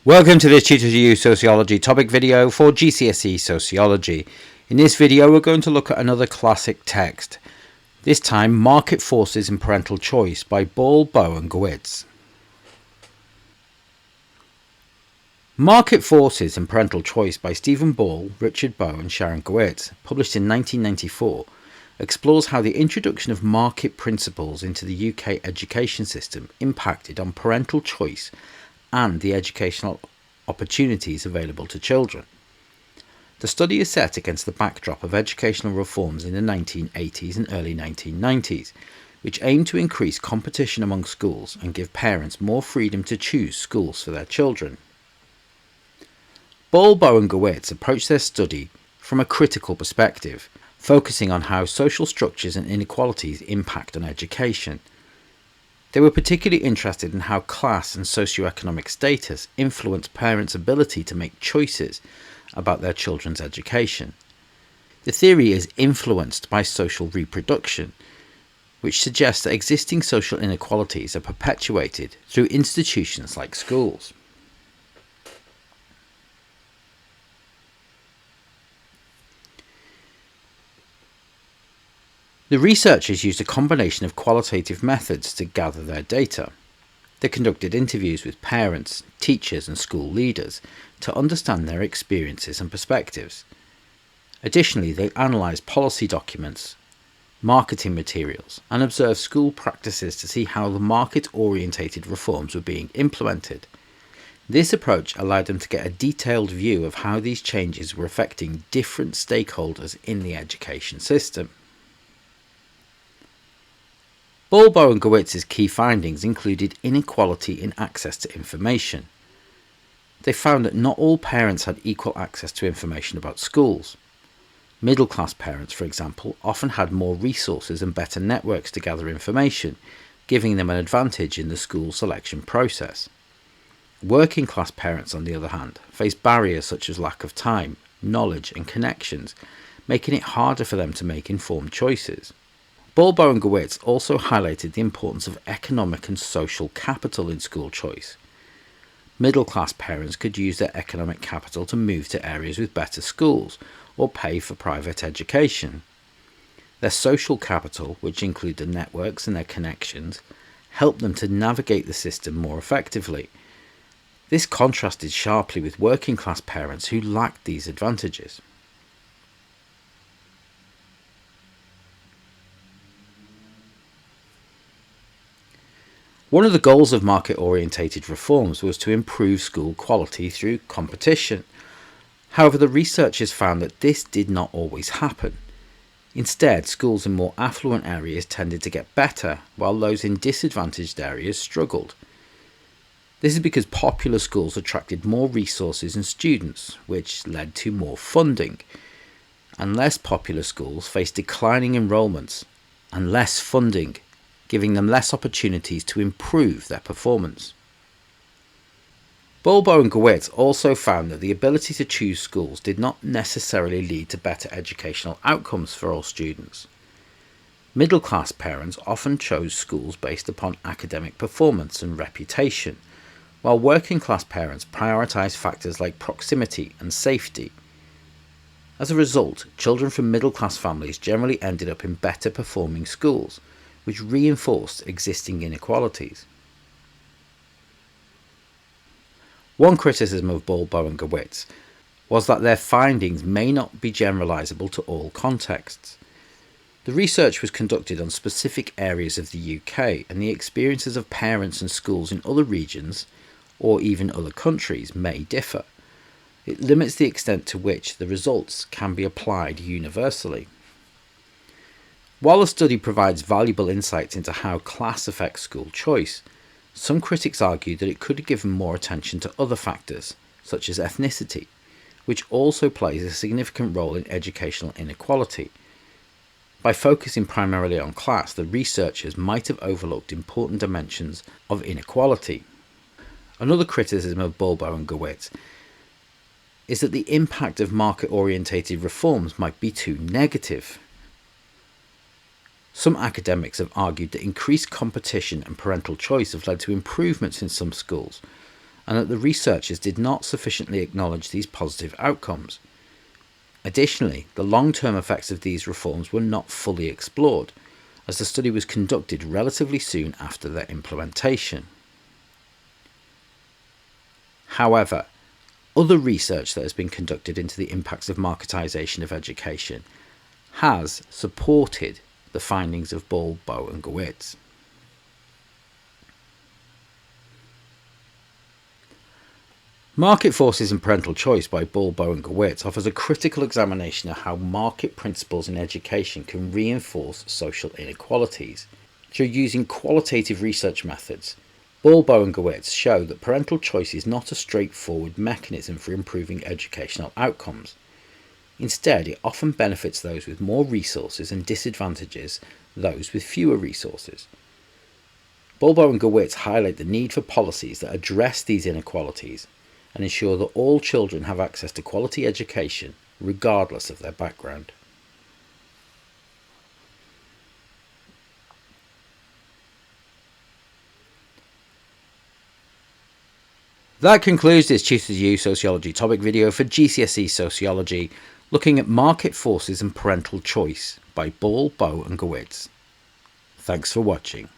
Welcome to this Tutor to You Sociology topic video for GCSE Sociology. In this video we're going to look at another classic text, this time Market Forces in Parental Choice by Bowe Gewirtz. Market Forces in Parental Choice by Stephen Ball, Richard Bowe and Sharon Gewirtz, published in 1994, explores how the introduction of market principles into the UK education system impacted on parental choice and the educational opportunities available to children. The study is set against the backdrop of educational reforms in the 1980s and early 1990s, which aimed to increase competition among schools and give parents more freedom to choose schools for their children. Bowe and Gewirtz approached their study from a critical perspective, focusing on how social structures and inequalities impact on education. They were particularly interested in how class and socioeconomic status influence parents' ability to make choices about their children's education. The theory is influenced by social reproduction, which suggests that existing social inequalities are perpetuated through institutions like schools. The researchers used a combination of qualitative methods to gather their data. They conducted interviews with parents, teachers and school leaders to understand their experiences and perspectives. Additionally, they analysed policy documents, marketing materials and observed school practices to see how the market-orientated reforms were being implemented. This approach allowed them to get a detailed view of how these changes were affecting different stakeholders in the education system. Bowe and Gewirz's key findings included inequality in access to information. They found that not all parents had equal access to information about schools. Middle-class parents, for example, often had more resources and better networks to gather information, giving them an advantage in the school selection process. Working-class parents, on the other hand, faced barriers such as lack of time, knowledge and connections, making it harder for them to make informed choices. Bowe and Gewirtz also highlighted the importance of economic and social capital in school choice. Middle-class parents could use their economic capital to move to areas with better schools or pay for private education. Their social capital, which include their networks and their connections, helped them to navigate the system more effectively. This contrasted sharply with working-class parents who lacked these advantages. One of the goals of market-orientated reforms was to improve school quality through competition. However, the researchers found that this did not always happen. Instead, schools in more affluent areas tended to get better, while those in disadvantaged areas struggled. This is because popular schools attracted more resources and students, which led to more funding, and less popular schools faced declining enrolments and less funding, giving them less opportunities to improve their performance. Bowe and Gewirtz also found that the ability to choose schools did not necessarily lead to better educational outcomes for all students. Middle-class parents often chose schools based upon academic performance and reputation, while working-class parents prioritised factors like proximity and safety. As a result, children from middle-class families generally ended up in better performing schools, which reinforced existing inequalities. One criticism of Bowe and Gewirtz was that their findings may not be generalisable to all contexts. The research was conducted on specific areas of the UK, and the experiences of parents and schools in other regions, or even other countries, may differ. It limits the extent to which the results can be applied universally. While the study provides valuable insights into how class affects school choice, some critics argue that it could have given more attention to other factors, such as ethnicity, which also plays a significant role in educational inequality. By focusing primarily on class, the researchers might have overlooked important dimensions of inequality. Another criticism of Bowe and Gewirtz is that the impact of market-orientated reforms might be too negative. Some academics have argued that increased competition and parental choice have led to improvements in some schools, and that the researchers did not sufficiently acknowledge these positive outcomes. Additionally, the long-term effects of these reforms were not fully explored, as the study was conducted relatively soon after their implementation. However, other research that has been conducted into the impacts of marketisation of education has supported the findings of Bowe, Gewirtz. Market Forces and Parental Choice by Bowe, Gewirtz offers a critical examination of how market principles in education can reinforce social inequalities. Through using qualitative research methods, Bowe, Gewirtz show that parental choice is not a straightforward mechanism for improving educational outcomes. Instead, it often benefits those with more resources and disadvantages those with fewer resources. Bowe, Gewirtz highlight the need for policies that address these inequalities and ensure that all children have access to quality education, regardless of their background. That concludes this Tutors U Sociology topic video for GCSE Sociology, looking at Market Forces and Parental Choice by Bowe, Gewirtz. Thanks for watching.